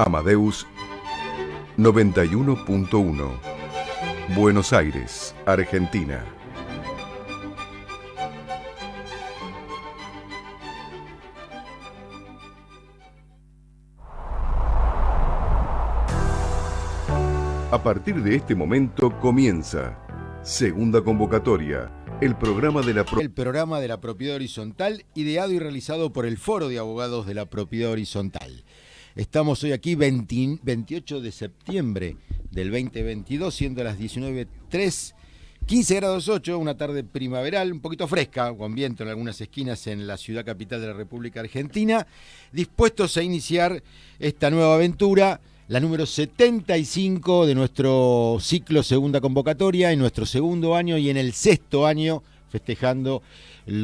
Amadeus 91.1, Buenos Aires, Argentina. A partir de este momento comienza Segunda Convocatoria, el programa de la Propiedad Horizontal, ideado y realizado por el Foro de Abogados de la Propiedad Horizontal. Estamos hoy aquí 28 de septiembre del 2022, siendo las 19:03, 15 grados 8, una tarde primaveral, un poquito fresca, con viento en algunas esquinas en la ciudad capital de la República Argentina, dispuestos a iniciar esta nueva aventura, la número 75 de nuestro ciclo Segunda Convocatoria, en nuestro segundo año y en el sexto año, festejando el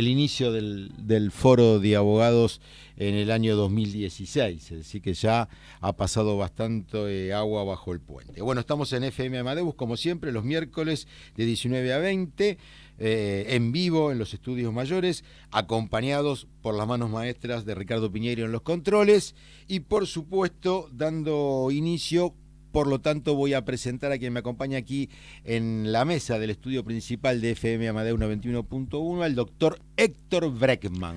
inicio del Foro de Abogados en el año 2016, es decir que ya ha pasado bastante agua bajo el puente. Bueno, estamos en FM Amadeus, como siempre, los miércoles de 19 a 20, en vivo en los estudios mayores, acompañados por las manos maestras de Ricardo Piñeiro en los controles y, por supuesto, dando inicio. Por lo tanto, voy a presentar a quien me acompaña aquí en la mesa del estudio principal de FM Amadeus 91.1, al doctor Héctor Breckman.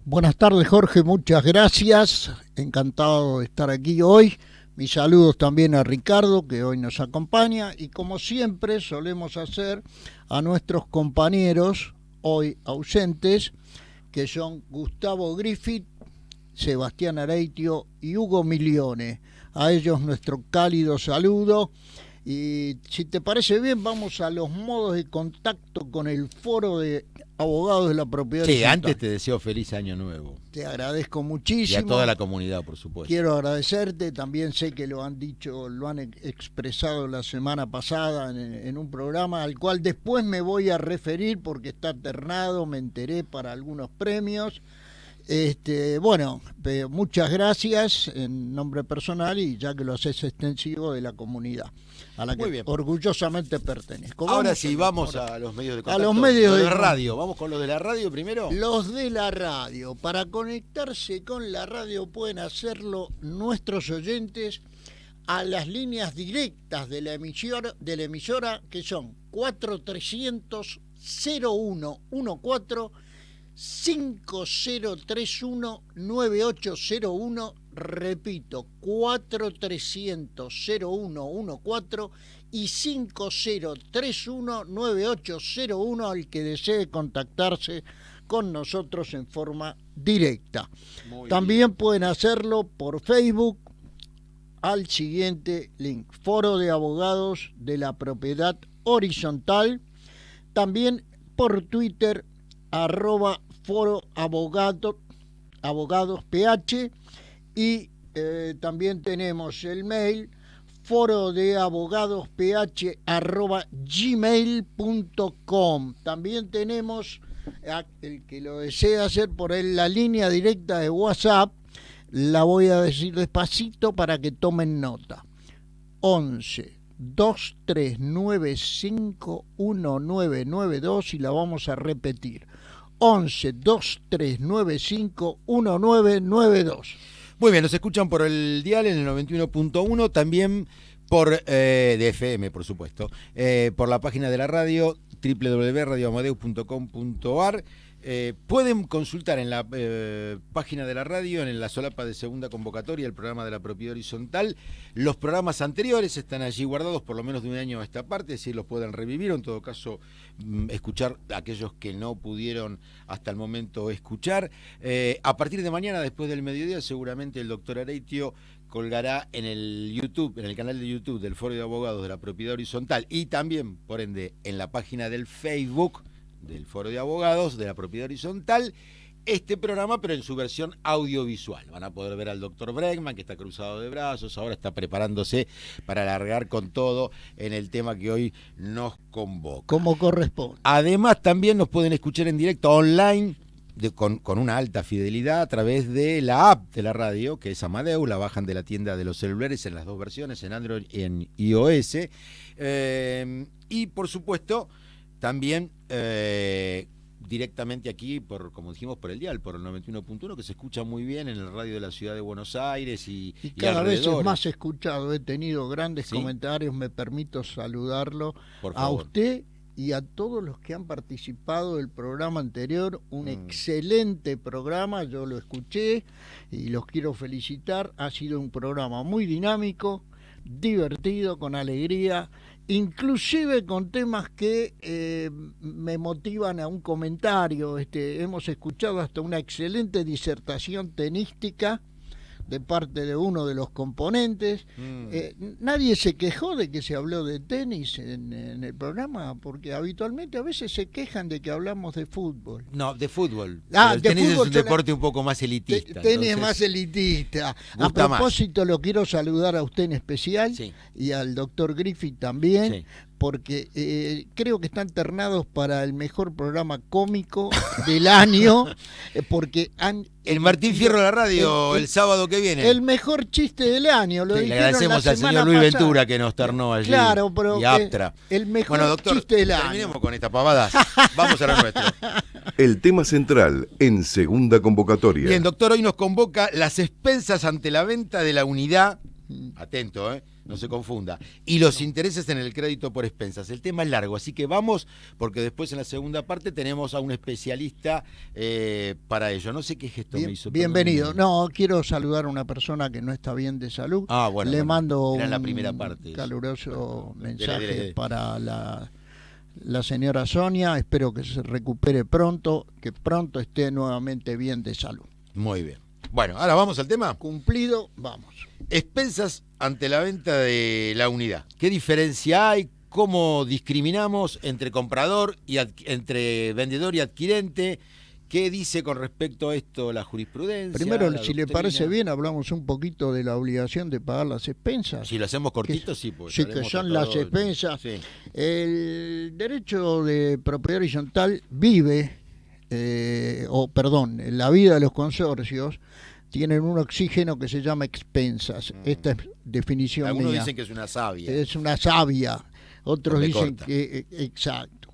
Buenas tardes, Jorge, muchas gracias. Encantado de estar aquí hoy. Mis saludos también a Ricardo, que hoy nos acompaña. Y como siempre solemos hacer, a nuestros compañeros hoy ausentes, que son Gustavo Griffith, Sebastián Areitio y Hugo Milione. A ellos nuestro cálido saludo. Y si te parece bien, vamos a los modos de contacto con el Foro de Abogados de la Propiedad Horizontal. Sí, antes te deseo feliz año nuevo. Te agradezco muchísimo. Y a toda la comunidad, por supuesto. Quiero agradecerte, también sé que lo han dicho, lo han expresado la semana pasada en un programa al cual después me voy a referir porque está ternado, me enteré para algunos premios. Bueno, muchas gracias en nombre personal y ya que lo haces extensivo de la comunidad a la que orgullosamente pertenezco. Ahora sí, vamos a los medios de contacto. A los medios de radio. ¿Vamos con los de la radio primero? Los de la radio. Para conectarse con la radio pueden hacerlo nuestros oyentes a las líneas directas de la emisora que son 4300 0114 5031 9801, repito, 4300 0114 y 5031 9801 al que desee contactarse con nosotros en forma directa. También pueden hacerlo por Facebook al siguiente link: Foro de Abogados de la Propiedad Horizontal. También por Twitter, @Foro Abogados PH, y también tenemos el mail forodeabogadosph@gmail.com. También tenemos, el que lo desea hacer por la línea directa de WhatsApp, la voy a decir despacito para que tomen nota: 11 2395 1992, y la vamos a repetir: 11 2395 1992. Muy bien, nos escuchan por el dial en el 91.1, también por de FM, por supuesto, por la página de la radio www.radioamadeus.com.ar. Pueden consultar en la página de la radio, en la solapa de Segunda Convocatoria, el programa de la Propiedad Horizontal. Los programas anteriores están allí guardados por lo menos de un año a esta parte, si los pueden revivir o en todo caso escuchar a aquellos que no pudieron hasta el momento escuchar. A partir de mañana, después del mediodía, seguramente el doctor Areitio colgará en el YouTube, en el canal de YouTube del Foro de Abogados de la Propiedad Horizontal y también, por ende, en la página del Facebook del Foro de Abogados de la Propiedad Horizontal, este programa, pero en su versión audiovisual. Van a poder ver al doctor Breckman, que está cruzado de brazos, ahora está preparándose para largar con todo en el tema que hoy nos convoca. Como corresponde. Además, también nos pueden escuchar en directo online, con una alta fidelidad, a través de la app de la radio, que es Amadeus. La bajan de la tienda de los celulares en las dos versiones, en Android y en iOS. Y, por supuesto, también directamente aquí, como dijimos, por el dial, por el 91.1, que se escucha muy bien en el radio de la ciudad de Buenos Aires y cada vez es alrededores. más escuchado. He tenido grandes ¿Sí? comentarios, me permito saludarlo Por a favor. usted y a todos los que han participado del programa anterior. Un excelente programa, yo lo escuché y los quiero felicitar. Ha sido un programa muy dinámico, divertido, con alegría, inclusive con temas que me motivan a un comentario. Hemos escuchado hasta una excelente disertación tenística de parte de uno de los componentes. Nadie se quejó de que se habló de tenis en el programa, porque habitualmente a veces se quejan de que hablamos de fútbol. No, de fútbol. Ah, el de tenis fútbol es un deporte un poco más elitista. Tenis entonces, más elitista. A gusta propósito, lo quiero saludar a usted en especial, Sí. y al doctor Griffith también, Sí. porque creo que están ternados para el mejor programa cómico del año, porque han... El Martín Fierro de la radio el sábado que viene. El mejor chiste del año, lo Sí, le dijeron agradecemos la al semana señor Luis pasada. Ventura que nos ternó allí. Claro, pero y Aptra. el mejor Bueno, doctor, chiste del año. terminemos con esta pavada. Vamos a lo nuestro. El tema central en segunda convocatoria. Bien, doctor, hoy nos convoca las expensas ante la venta de la unidad. Atento, no se confunda. Y los intereses en el crédito por expensas. El tema es largo, así que vamos, porque después en la segunda parte tenemos a un especialista para ello. No sé qué gesto me hizo. Bienvenido. Perdóneme. No, quiero saludar a una persona que no está bien de salud. Ah, bueno. Le mando era la un primera parte. caluroso mensaje dele. para la señora Sonia. Espero que se recupere pronto, que pronto esté nuevamente bien de salud. Muy bien. Bueno, ahora vamos al tema. Cumplido, vamos. Expensas ante la venta de la unidad. ¿Qué diferencia hay? ¿Cómo discriminamos entre comprador y entre vendedor y adquirente? ¿Qué dice con respecto a esto la jurisprudencia? Primero, la si le doctrina? parece bien, hablamos un poquito de la obligación de pagar las expensas. Si lo hacemos cortito, sí. Pues Sí, que son las expensas. Sí. El derecho de propiedad horizontal vive, la vida de los consorcios tienen un oxígeno que se llama expensas. Esta es definición Algunos mía. dicen que es una savia. Es una savia. Otros Donde dicen corta. que exacto.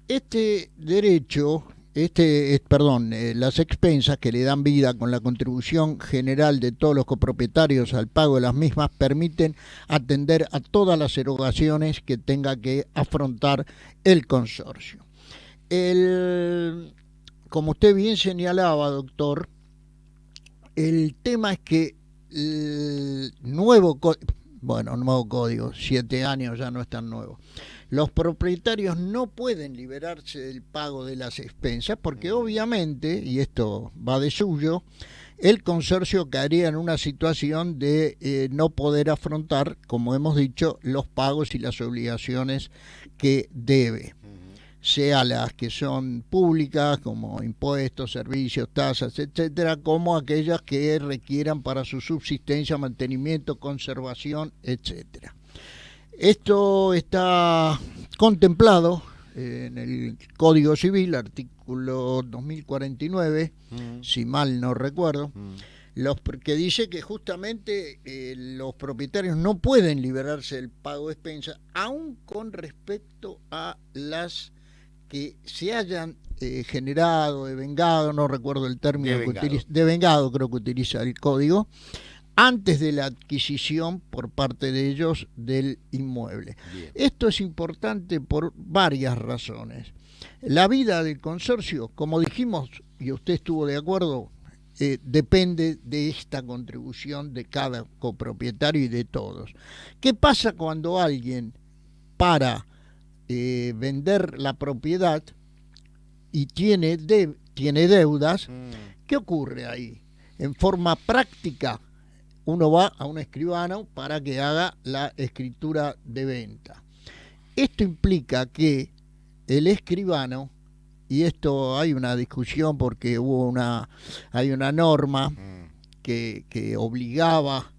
Este derecho, las expensas que le dan vida con la contribución general de todos los copropietarios al pago de las mismas permiten atender a todas las erogaciones que tenga que afrontar el consorcio. Como usted bien señalaba, doctor, el tema es que el nuevo código, 7 años ya no es tan nuevo. Los propietarios no pueden liberarse del pago de las expensas porque obviamente, y esto va de suyo, el consorcio caería en una situación de no poder afrontar, como hemos dicho, los pagos y las obligaciones que debe, sea las que son públicas, como impuestos, servicios, tasas, etcétera, como aquellas que requieran para su subsistencia, mantenimiento, conservación, etcétera. Esto está contemplado en el Código Civil, artículo 2049, si mal no recuerdo, que dice que justamente los propietarios no pueden liberarse del pago de expensas, aun con respecto a las que se hayan generado, devengado, no recuerdo el término, devengado creo que utiliza el código, antes de la adquisición por parte de ellos del inmueble. Bien. Esto es importante por varias razones. La vida del consorcio, como dijimos, y usted estuvo de acuerdo, depende de esta contribución de cada copropietario y de todos. ¿Qué pasa cuando alguien para vender la propiedad y tiene deudas? ¿Qué ocurre ahí? En forma práctica, uno va a un escribano para que haga la escritura de venta. Esto implica que el escribano, y esto hay una discusión porque hay una norma que obligaba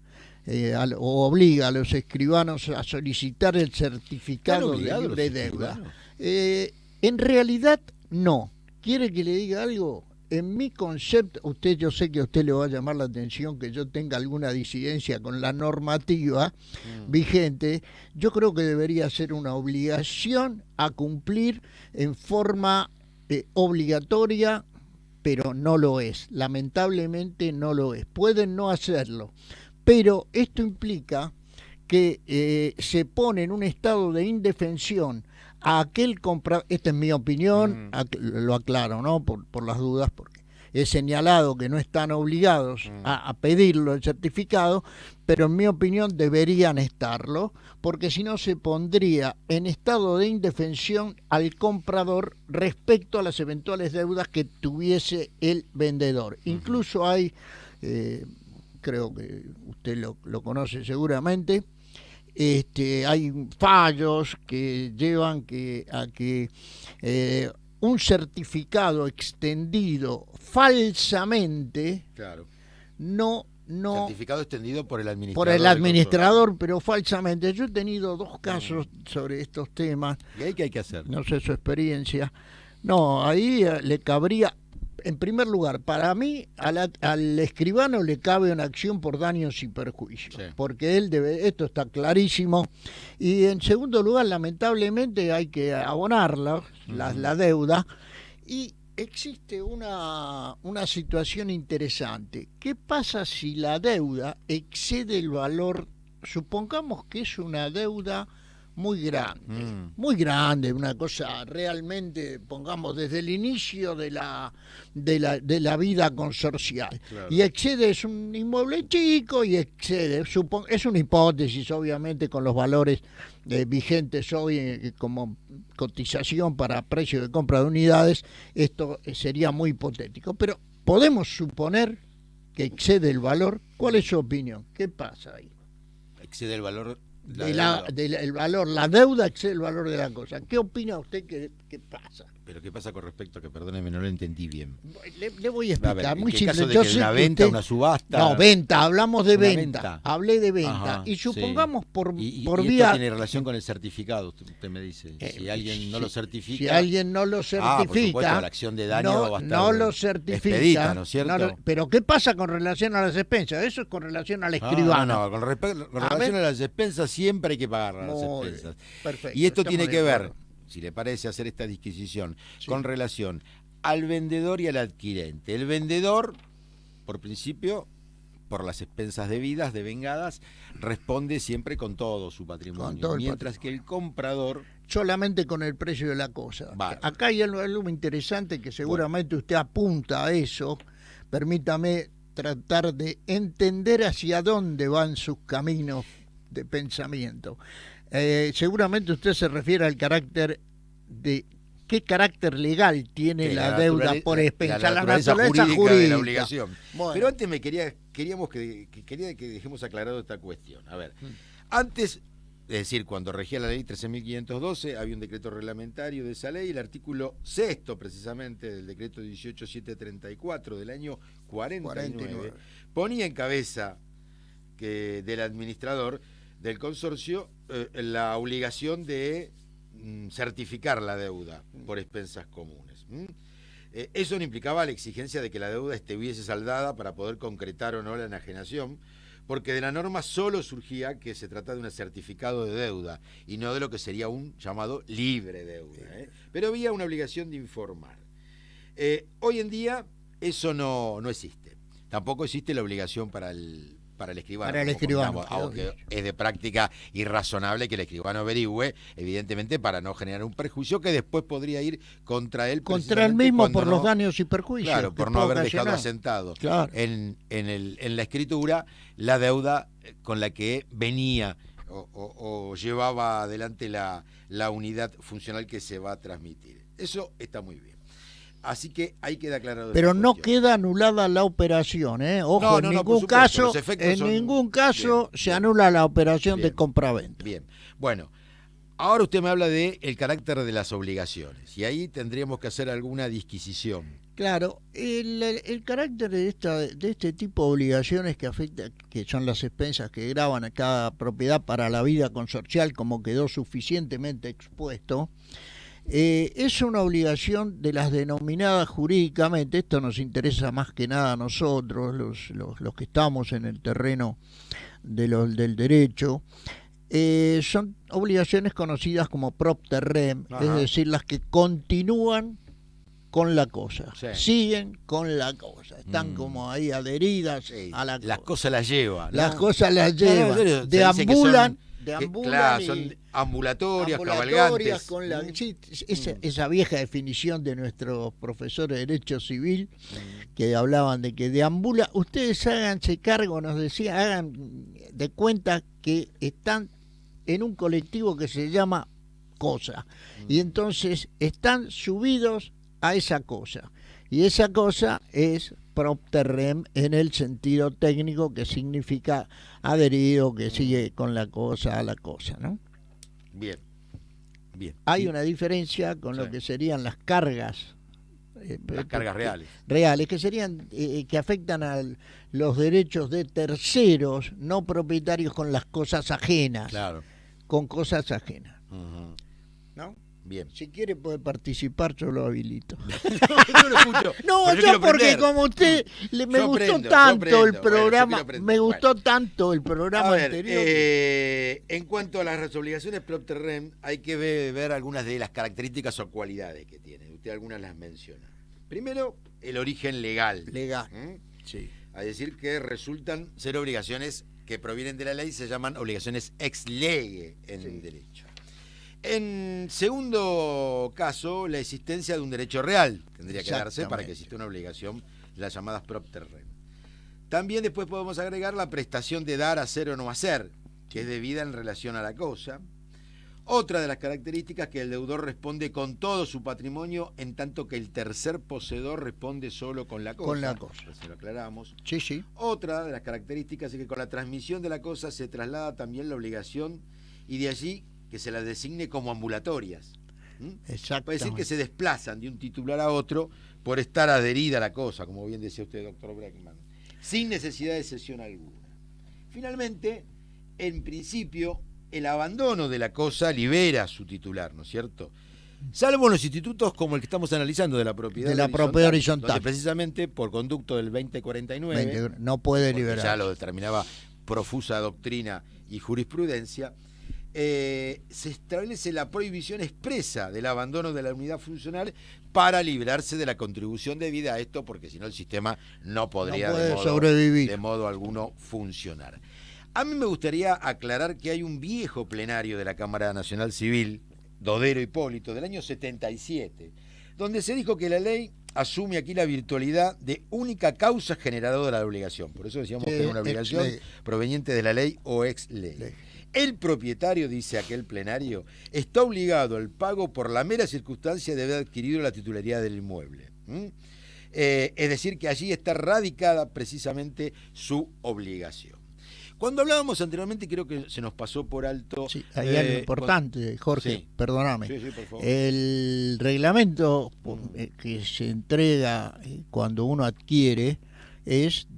o obliga a los escribanos a solicitar el certificado de libre deuda. En realidad no. ¿Quiere que le diga algo? En mi concepto, yo sé que a usted le va a llamar la atención que yo tenga alguna disidencia con la normativa vigente. Yo creo que debería ser una obligación a cumplir en forma obligatoria, pero no lo es. Lamentablemente no lo es. Pueden no hacerlo, pero esto implica que se pone en un estado de indefensión a aquel comprador. Esta es mi opinión, lo aclaro, ¿no? Por las dudas, porque he señalado que no están obligados a pedirlo el certificado, pero en mi opinión deberían estarlo, porque si no se pondría en estado de indefensión al comprador respecto a las eventuales deudas que tuviese el vendedor. Incluso hay, creo que usted lo conoce seguramente, hay fallos que llevan a que un certificado extendido falsamente, claro, no certificado extendido por el administrador. Por el administrador, pero falsamente. Yo he tenido 2 casos sobre estos temas. ¿Y ahí qué hay que hacer? No sé su experiencia. No, ahí le cabría, en primer lugar, para mí, al escribano le cabe una acción por daños y perjuicios, porque él debe, esto está clarísimo. Y en segundo lugar, lamentablemente, hay que abonarla, la deuda. Y existe una situación interesante. ¿Qué pasa si la deuda excede el valor? Supongamos que es una deuda muy grande, una cosa realmente, pongamos, desde el inicio de la vida consorcial. Claro. Y excede, es un inmueble chico y excede, es una hipótesis, obviamente, con los valores vigentes hoy como cotización para precio de compra de unidades, esto sería muy hipotético, pero podemos suponer que excede el valor. ¿Cuál es su opinión? ¿Qué pasa ahí? Excede el valor. La deuda excede el valor de la cosa. ¿Qué opina usted que pasa? Pero ¿qué pasa con respecto a que, perdóneme, no lo entendí bien? Le voy a explicar, a ver, muy ¿en qué simple. caso de Yo que sé una que venta, usted... una subasta? No, venta, hablamos de venta. Venta. Hablé de venta. Ajá, y supongamos por ¿Y vía... esto tiene relación con el certificado? Usted me dice, si alguien no lo certifica... Si alguien no lo certifica... por supuesto, la acción de daño va a estar no lo certifica, expedita, ¿no es cierto? Pero ¿qué pasa con relación a las expensas? Eso es con relación al escribano. Con relación a las expensas siempre hay que pagar las expensas. Perfecto, y esto tiene que ver, si le parece, hacer esta disquisición con relación al vendedor y al adquirente. El vendedor, por principio, por las expensas debidas, devengadas, responde siempre con todo su patrimonio, mientras que el comprador... solamente con el precio de la cosa. Vale. Acá hay algo muy interesante que seguramente usted apunta a eso. Permítame tratar de entender hacia dónde van sus caminos de pensamiento. Seguramente usted se refiere al carácter de... ¿Qué carácter legal tiene la deuda por expensa? La naturaleza jurídica de la obligación. Bueno. Pero antes queríamos que dejemos aclarado esta cuestión. A ver, antes, es decir, cuando regía la ley 13.512, había un decreto reglamentario de esa ley, el artículo 6º precisamente del decreto 18.734 del año 49, ponía en cabeza del administrador del consorcio la obligación de certificar la deuda por expensas comunes. Eso no implicaba la exigencia de que la deuda estuviese saldada para poder concretar o no la enajenación, porque de la norma solo surgía que se trata de un certificado de deuda y no de lo que sería un llamado libre deuda. Pero había una obligación de informar. Hoy en día eso no existe. Tampoco existe la obligación para el escribano. Para el escribano. Aunque es de práctica irrazonable que el escribano averigüe, evidentemente, para no generar un perjuicio que después podría ir contra él. Contra él mismo por los daños y perjuicios. Claro, por no haber dejado asentado en la escritura la deuda con la que venía o llevaba adelante la unidad funcional que se va a transmitir. Eso está muy bien. Así que ahí queda aclarado. Pero no queda anulada la operación, ¿eh? Ojo, en ningún caso se anula la operación de compraventa. Bien, bueno, ahora usted me habla de el carácter de las obligaciones y ahí tendríamos que hacer alguna disquisición. Claro, el carácter de este tipo de obligaciones que afecta, que son las expensas que gravan a cada propiedad para la vida consorcial, como quedó suficientemente expuesto, es una obligación de las denominadas jurídicamente, esto nos interesa más que nada a nosotros, los que estamos en el terreno del derecho, son obligaciones conocidas como propter rem, es decir, las que continúan con la cosa. Sí. Siguen con la cosa. Están como ahí adheridas a la Las cosa. cosas las lleva, ¿no? Las cosas las llevan. En serio, se dice que Deambulan. claro, Y son ambulatorias, ambulatorias cabalgantes. con esa vieja definición de nuestros profesores de Derecho Civil que hablaban de que deambula. Ustedes háganse cargo, nos decía, hagan de cuenta que están en un colectivo que se llama cosa. Y entonces están subidos a esa cosa. Y esa cosa es propter rem en el sentido técnico, que significa adherido, que sigue con la cosa a la cosa, ¿no? Bien. Hay una diferencia con lo que serían las cargas. Las cargas reales. Reales, que serían, que afectan a los derechos de terceros no propietarios con las cosas ajenas. Claro. Con cosas ajenas. Uh-huh. ¿No? Bien. Si quiere puede participar, yo lo habilito. Yo lo escucho. No, yo porque como usted me gustó tanto el programa, me gustó tanto el programa anterior. En cuanto a las obligaciones propter rem, hay que ver algunas de las características o cualidades que tienen. Usted algunas las menciona. Primero, el origen legal. Legal. Sí. Es decir, que resultan ser obligaciones que provienen de la ley, se llaman obligaciones ex lege en derecho. En segundo caso, la existencia de un derecho real tendría que darse para que exista una obligación, las llamadas propter rem. También después podemos agregar la prestación de dar, hacer o no hacer, que es debida en relación a la cosa. Otra de las características es que el deudor responde con todo su patrimonio, en tanto que el tercer poseedor responde solo con la cosa. Con la cosa. Así lo aclaramos. Sí, sí. Otra de las características es que con la transmisión de la cosa se traslada también la obligación, y de allí que se las designe como ambulatorias. Exacto. Puede decir que se desplazan de un titular a otro por estar adherida a la cosa, como bien decía usted, doctor Breckman, sin necesidad de cesión alguna. Finalmente, en principio, el abandono de la cosa libera a su titular, ¿no es cierto? Salvo en los institutos como el que estamos analizando de la propiedad horizontal, donde precisamente por conducto del 2049 no puede liberar. Ya lo determinaba profusa doctrina y jurisprudencia. Se establece la prohibición expresa del abandono de la unidad funcional para librarse de la contribución debida a esto, porque si no el sistema no podría sobrevivir de modo alguno funcionar. A mí me gustaría aclarar que hay un viejo plenario de la Cámara Nacional Civil, Dodero Hipólito, del año 77, donde se dijo que la ley asume aquí la virtualidad de única causa generadora de la obligación. Por eso decíamos que era una obligación proveniente de la ley o ex ley. El propietario, dice aquel plenario, está obligado al pago por la mera circunstancia de haber adquirido la titularidad del inmueble. Es decir, que allí está radicada precisamente su obligación. Cuando hablábamos anteriormente, creo que se nos pasó por alto... Sí, hay algo importante, Jorge, sí. Perdóname. Sí, por favor. El reglamento que se entrega cuando uno adquiere es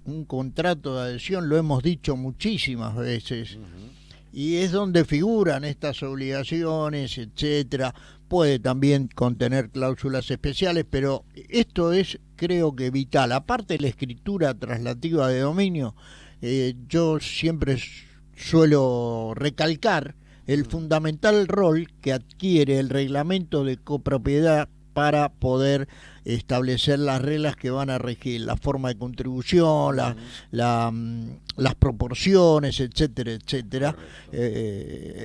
un contrato de adhesión, lo hemos dicho muchísimas veces, y es donde figuran estas obligaciones, etcétera. Puede también contener cláusulas especiales, pero esto es, creo que, vital. Aparte de la escritura traslativa de dominio, yo siempre suelo recalcar el fundamental rol que adquiere el reglamento de copropiedad para poder establecer las reglas que van a regir la forma de contribución, las proporciones, etcétera, etcétera.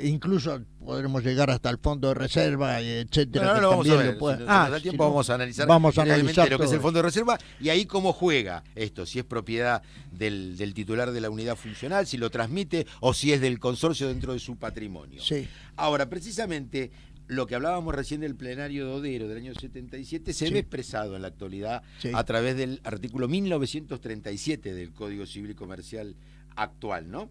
Incluso podremos llegar hasta el fondo de reserva, etcétera. No, vamos a ver. Vamos a analizar lo que es el fondo de reserva y ahí cómo juega esto, si es propiedad del titular de la unidad funcional, si lo transmite o si es del consorcio dentro de su patrimonio. Sí. Ahora, precisamente, lo que hablábamos recién del plenario Dodero del año 77 se ve expresado en la actualidad a través del artículo 1937 del Código Civil y Comercial actual, ¿no?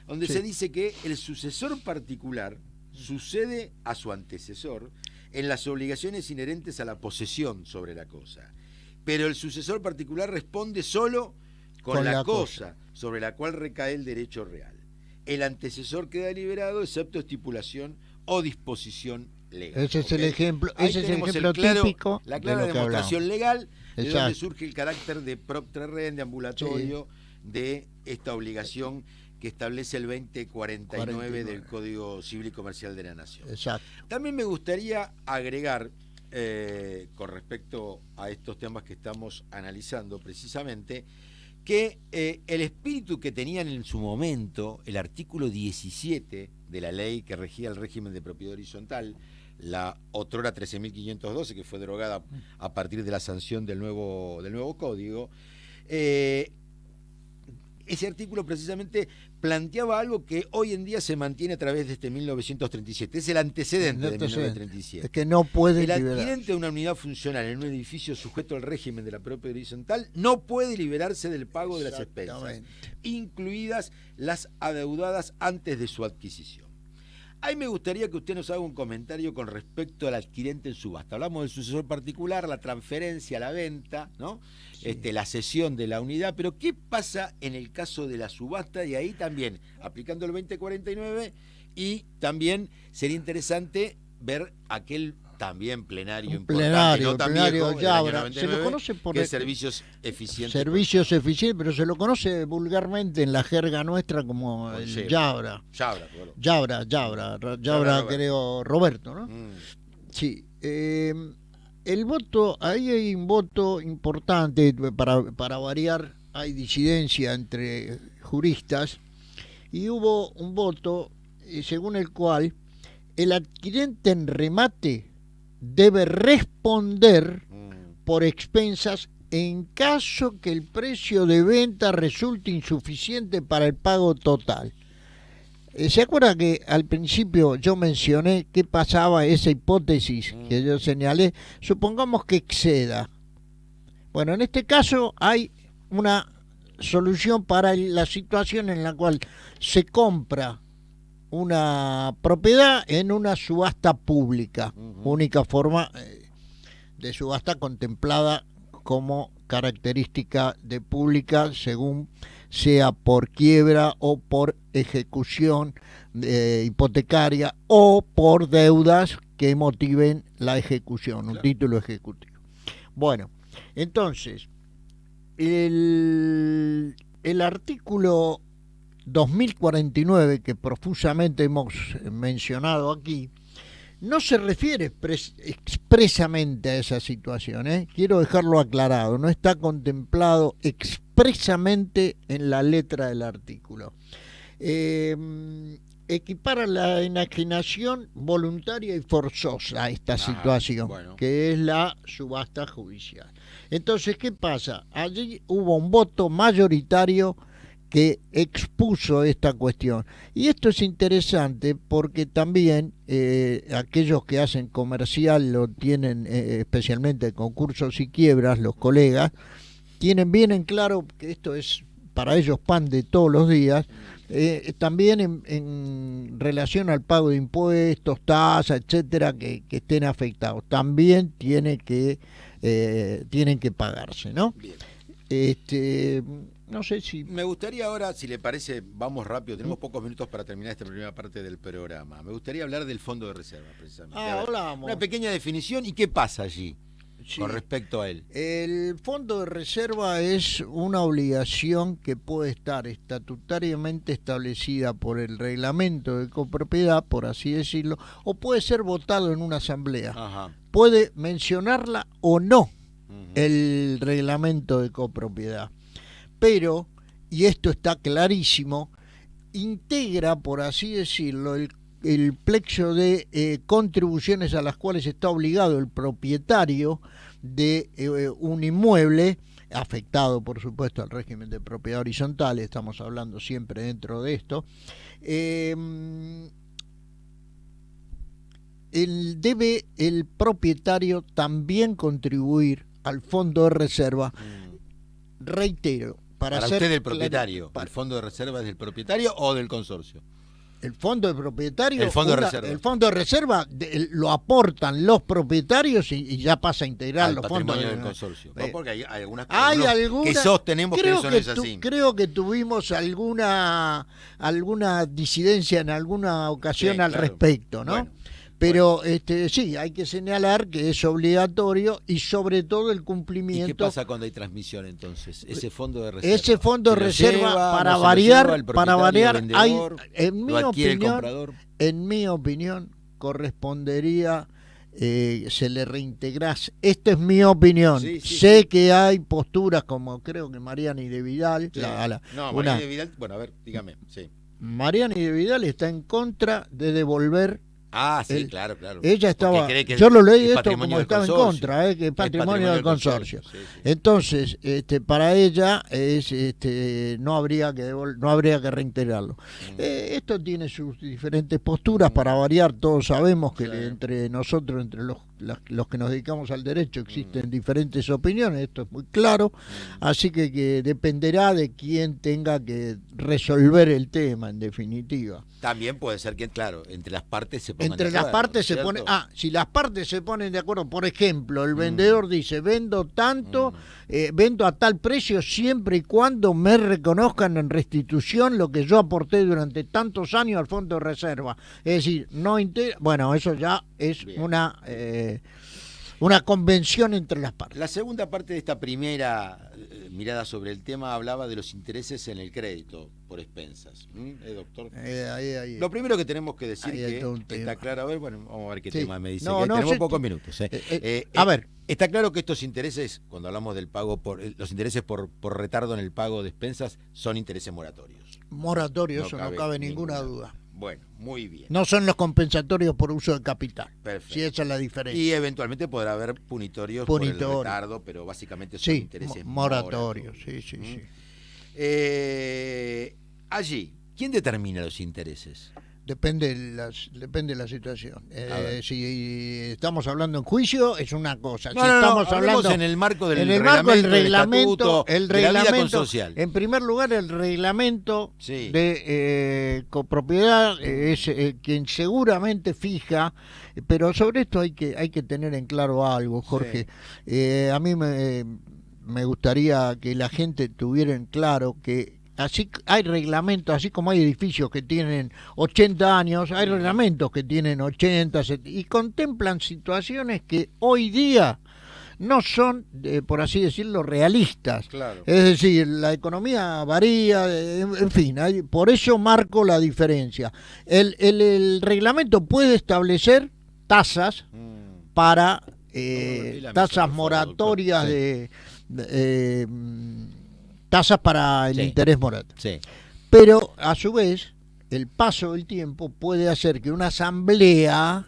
Donde se dice que el sucesor particular sucede a su antecesor en las obligaciones inherentes a la posesión sobre la cosa, pero el sucesor particular responde solo con la cosa sobre la cual recae el derecho real. El antecesor queda liberado excepto estipulación o disposición legal. Ese es el ejemplo, típico. La clara demostración legal de donde surge el carácter de propter rem, de ambulatorio, de esta obligación que establece el 2049 del Código Civil y Comercial de la Nación. Exacto. También me gustaría agregar con respecto a estos temas que estamos analizando precisamente, que el espíritu que tenían en su momento el artículo 17 de la ley que regía el régimen de propiedad horizontal, la otrora 13.512, que fue derogada a partir de la sanción del nuevo código, ese artículo precisamente planteaba algo que hoy en día se mantiene a través de este 1937. Es el antecedente de 1937. Es que no puede El liberar. adquirente de una unidad funcional en un edificio sujeto al régimen de la propiedad horizontal no puede liberarse del pago de las expensas, incluidas las adeudadas antes de su adquisición. Ahí me gustaría que usted nos haga un comentario con respecto al adquirente en subasta. Hablamos del sucesor particular, la transferencia, la venta, ¿no? Sí. La cesión de la unidad, pero ¿qué pasa en el caso de la subasta? Y ahí también, aplicando el 2049, y también sería interesante ver aquel también plenario importante, no tan viejo, Yabra. 99, Se lo conoce por que es servicios eficientes. Servicios eficientes, pero se lo conoce vulgarmente en la jerga nuestra como el Yabra. Yabra, creo, Roberto, ¿no? Sí. El voto, ahí hay un voto importante, para variar, hay disidencia entre juristas, y hubo un voto según el cual el adquirente en remate debe responder por expensas en caso que el precio de venta resulte insuficiente para el pago total. ¿Se acuerda que al principio yo mencioné qué pasaba esa hipótesis que yo señalé? Supongamos que exceda. Bueno, en este caso hay una solución para la situación en la cual se compra una propiedad en una subasta pública, única forma de subasta contemplada como característica de pública, según sea por quiebra o por ejecución hipotecaria o por deudas que motiven la ejecución, un título ejecutivo. Bueno, entonces, el artículo 2049, que profusamente hemos mencionado aquí, no se refiere expresamente a esa situación, quiero dejarlo aclarado, no está contemplado expresamente en la letra del artículo. Equipara la enajenación voluntaria y forzosa a esta situación, que es la subasta judicial. Entonces, ¿qué pasa? Allí hubo un voto mayoritario que expuso esta cuestión. Y esto es interesante porque también aquellos que hacen comercial lo tienen, especialmente concursos y quiebras, los colegas, tienen bien en claro que esto es para ellos pan de todos los días. También en relación al pago de impuestos, tasas, etcétera, que estén afectados, también tienen que pagarse, ¿no? Bien. No sé si... Me gustaría ahora, si le parece, vamos rápido, tenemos pocos minutos para terminar esta primera parte del programa. Me gustaría hablar del fondo de reserva, precisamente. Hablamos. Una pequeña definición y qué pasa allí con respecto a él. El fondo de reserva es una obligación que puede estar estatutariamente establecida por el reglamento de copropiedad, por así decirlo, o puede ser votado en una asamblea. Ajá. Puede mencionarla o no el reglamento de copropiedad. Pero, y esto está clarísimo, integra, por así decirlo, el plexo de contribuciones a las cuales está obligado el propietario de un inmueble, afectado por supuesto al régimen de propiedad horizontal, estamos hablando siempre dentro de esto. Debe el propietario también contribuir al fondo de reserva. Reitero, para usted el propietario, ¿el fondo de reserva es del propietario o del consorcio? El fondo de propietario, el fondo de reserva, el fondo de reserva lo aportan los propietarios y ya pasa a integrar al los fondos del consorcio. Porque hay algunas que sostenemos que eso no es así. Creo que tuvimos alguna disidencia en alguna ocasión al respecto, ¿no? Bueno. Pero sí, hay que señalar que es obligatorio y sobre todo el cumplimiento. ¿Y qué pasa cuando hay transmisión entonces? Ese fondo de reserva. Ese fondo de reserva, para variar, hay, en mi opinión, correspondería se le reintegrás. Esta es mi opinión. Sé que hay posturas como creo que Mariani de Vidal. Sí. Mariani de Vidal, bueno, a ver, dígame. Sí. Mariani de Vidal está en contra de devolver. Sí, claro. Ella estaba, yo lo leí esto como estaba en contra, que es patrimonio del consorcio. Sí. Entonces, para ella no habría que reintegrarlo. Esto tiene sus diferentes posturas, para variar, todos sabemos que entre nosotros, entre los que nos dedicamos al derecho, existen diferentes opiniones, esto es muy claro, así que dependerá de quién tenga que resolver el tema, en definitiva. También puede ser que, claro, entre las partes se pongan entre de acuerdo, las partes se pone, si las partes se ponen de acuerdo, por ejemplo, el vendedor dice, vendo tanto, vendo a tal precio siempre y cuando me reconozcan en restitución lo que yo aporté durante tantos años al fondo de reserva. Es decir, bueno, eso ya es una convención entre las partes. La segunda parte de esta primera mirada sobre el tema hablaba de los intereses en el crédito por expensas. Doctor? Ahí. Lo primero que tenemos que decir que está claro, a ver, bueno, vamos a ver qué tema me dice. Tenemos pocos minutos. A ver. Está claro que estos intereses, cuando hablamos del pago los intereses por retardo en el pago de expensas, son intereses moratorios. Moratorios, eso no cabe ninguna duda. Bueno, muy bien. No son los compensatorios por uso de capital. Perfecto. Sí, esa es la diferencia. Y eventualmente podrá haber punitorios por el retardo, pero básicamente son intereses moratorios. Sí. Allí, ¿quién determina los intereses? Depende de la situación. Si estamos hablando en juicio, es una cosa. Estamos hablando en el marco del reglamento, el de la vida reglamento consocial. En primer lugar, el reglamento de copropiedad es quien seguramente fija, pero sobre esto hay que tener en claro algo, Jorge. A mí me gustaría que la gente tuviera en claro que así hay reglamentos, así como hay edificios que tienen 80 años, hay reglamentos que tienen 80, 70, y contemplan situaciones que hoy día no son, por así decirlo, realistas. Claro. Es decir, la economía varía, en fin, por eso marco la diferencia. El reglamento puede establecer tasas para tasas moratorias tasas para el interés moratorio. Sí. Pero, a su vez, el paso del tiempo puede hacer que una asamblea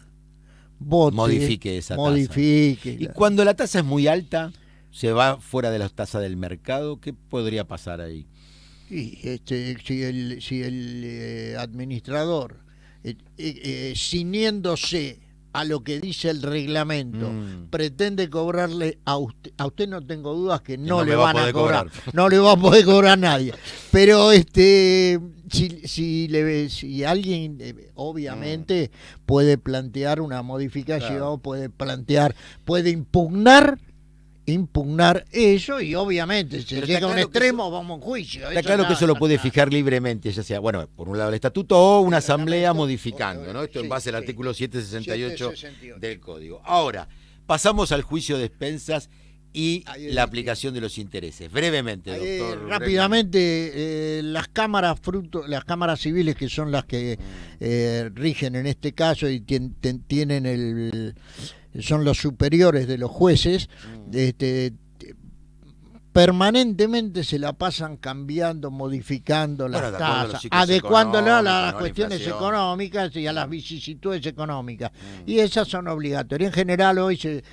modifique esa tasa. Y cuando la tasa es muy alta, se va fuera de las tasas del mercado, ¿qué podría pasar ahí? Y si el administrador, ciñéndose a lo que dice el reglamento, pretende cobrarle a usted no tengo dudas que no le van a cobrar. No le va a poder cobrar nadie. Pero si alguien obviamente puede plantear una modificación, puede impugnar eso, y obviamente si llega a un extremo vamos a un juicio. Está claro que eso lo puede fijar libremente, ya sea, bueno, por un lado el estatuto o una asamblea modificando, ¿no? Esto en base al artículo 768 del Código. Ahora, pasamos al juicio de expensas y la aplicación de los intereses. Brevemente, doctor. Rápidamente, las cámaras civiles, que son las que rigen en este caso y tienen son los superiores de los jueces, permanentemente se la pasan cambiando, modificando las tasas, adecuándolas a las cuestiones económicas y a las vicisitudes económicas. Y esas son obligatorias. En general hoy se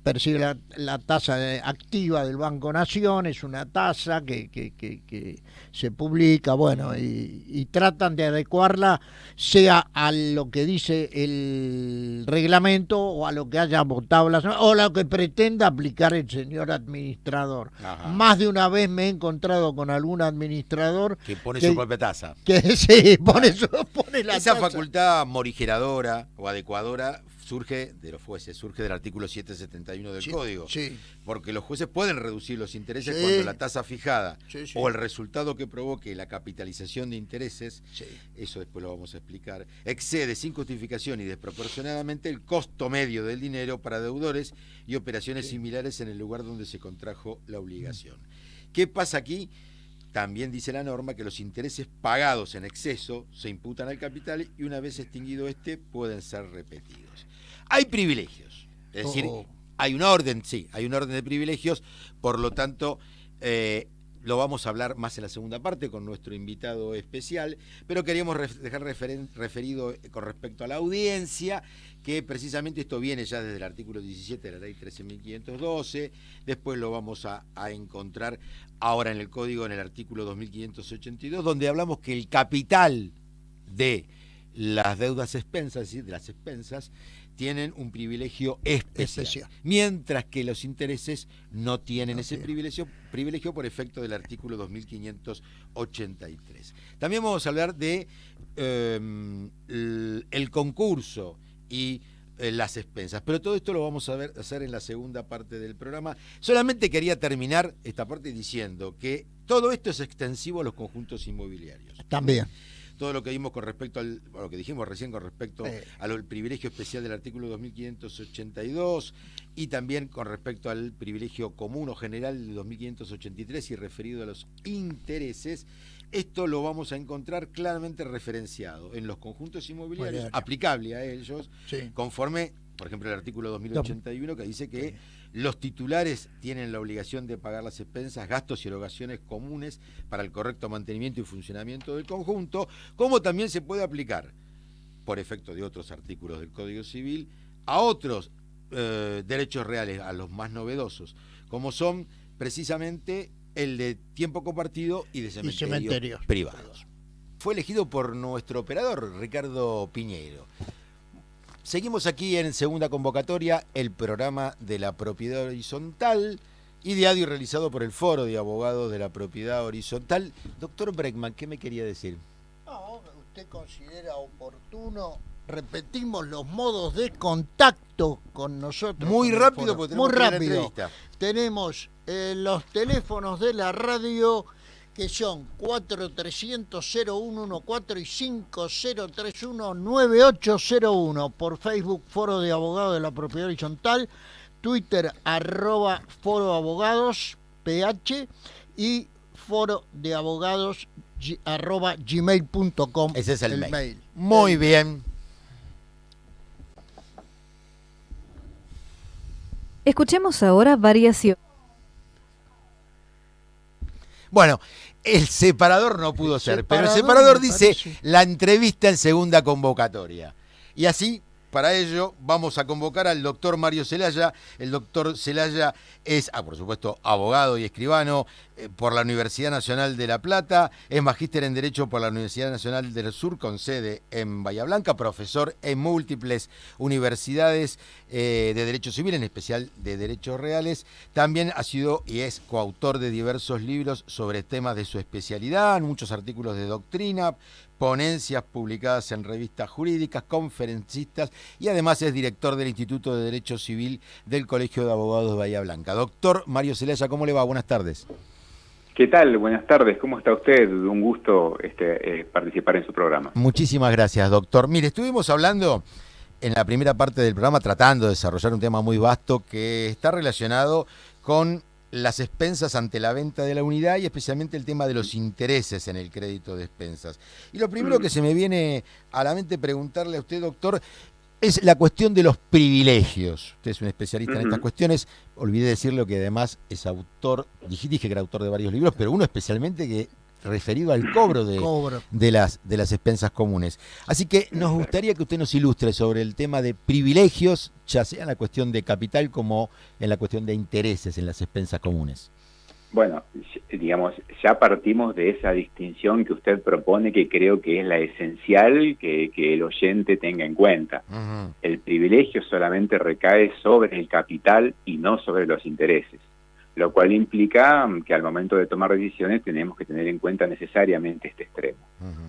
percibe la tasa activa del Banco Nación, es una tasa que se publica, bueno, y tratan de adecuarla sea a lo que dice el reglamento o a lo que haya votado o a lo que pretenda aplicar el señor administrador. Ajá. Más de una vez me he encontrado con algún administrador que pone su propia tasa. Que sí, pone la Esa tasa. facultad morigeradora o adecuadora surge de los jueces, surge del artículo 771 del Código. Sí. Porque los jueces pueden reducir los intereses cuando la tasa fijada o el resultado que provoque la capitalización de intereses, eso después lo vamos a explicar, excede sin justificación y desproporcionadamente el costo medio del dinero para deudores y operaciones similares en el lugar donde se contrajo la obligación. ¿Qué pasa aquí? También dice la norma que los intereses pagados en exceso se imputan al capital y una vez extinguido pueden ser repetidos. Hay privilegios, es decir, hay un orden, sí, hay un orden de privilegios, por lo tanto, lo vamos a hablar más en la segunda parte con nuestro invitado especial, pero queríamos dejar referido con respecto a la audiencia, que precisamente esto viene ya desde el artículo 17 de la ley 13.512, después lo vamos a encontrar ahora en el código, en el artículo 2.582, donde hablamos que el capital de las deudas expensas, ¿sí?, de las expensas, tienen un privilegio especial, mientras que los intereses no tienen ese privilegio por efecto del artículo 2583. También vamos a hablar de el concurso y las expensas, pero todo esto lo vamos a hacer en la segunda parte del programa. Solamente quería terminar esta parte diciendo que todo esto es extensivo a los conjuntos inmobiliarios. También. Todo lo que vimos con respecto a lo que dijimos recién con respecto al privilegio especial del artículo 2582 y también con respecto al privilegio común o general del 2583 y referido a los intereses, esto lo vamos a encontrar claramente referenciado en los conjuntos inmobiliarios, aplicable a ellos, conforme, por ejemplo, el artículo 2081 que dice que los titulares tienen la obligación de pagar las expensas, gastos y erogaciones comunes para el correcto mantenimiento y funcionamiento del conjunto, como también se puede aplicar, por efecto de otros artículos del Código Civil, a otros derechos reales, a los más novedosos, como son precisamente el de tiempo compartido y de cementerios privados. Fue elegido por nuestro operador, Ricardo Piñeiro. Seguimos aquí en segunda convocatoria, el programa de la propiedad horizontal, ideado y realizado por el Foro de Abogados de la Propiedad Horizontal. Doctor Bregman, ¿qué me quería decir? No, usted considera oportuno, repetimos los modos de contacto con nosotros. Muy rápido, porque tenemos muy rápido. La entrevista. Tenemos los teléfonos de la radio, que son 4300-0114 y 5031-9801, por Facebook Foro de Abogados de la Propiedad Horizontal, Twitter @Foro Abogados PH y Foro de Abogados @gmail.com. Ese es el mail. Muy bien. Escuchemos ahora variación. Bueno, el separador no pudo ser, pero el separador dice la entrevista en segunda convocatoria. Y así, para ello, vamos a convocar al doctor Mario Celaya. El doctor Celaya es, por supuesto, abogado y escribano por la Universidad Nacional de La Plata, es magíster en Derecho por la Universidad Nacional del Sur, con sede en Bahía Blanca, profesor en múltiples universidades de Derecho Civil, en especial de Derechos Reales. También ha sido y es coautor de diversos libros sobre temas de su especialidad, muchos artículos de doctrina, ponencias publicadas en revistas jurídicas, conferencistas, y además es director del Instituto de Derecho Civil del Colegio de Abogados de Bahía Blanca. Doctor Mario Celaya, ¿cómo le va? Buenas tardes. ¿Qué tal? Buenas tardes. ¿Cómo está usted? Un gusto participar en su programa. Muchísimas gracias, doctor. Mire, estuvimos hablando en la primera parte del programa tratando de desarrollar un tema muy vasto que está relacionado con las expensas ante la venta de la unidad y especialmente el tema de los intereses en el crédito de expensas. Y lo primero que se me viene a la mente preguntarle a usted, doctor, es la cuestión de los privilegios. Usted es un especialista en estas cuestiones. Olvidé decirle que además es autor, dije que era autor de varios libros, pero uno especialmente que referido al cobro de las expensas comunes. Así que nos gustaría que usted nos ilustre sobre el tema de privilegios, ya sea en la cuestión de capital como en la cuestión de intereses en las expensas comunes. Bueno, digamos, ya partimos de esa distinción que usted propone, que creo que es la esencial que el oyente tenga en cuenta. El privilegio solamente recae sobre el capital y no sobre los intereses, lo cual implica que al momento de tomar decisiones tenemos que tener en cuenta necesariamente este extremo.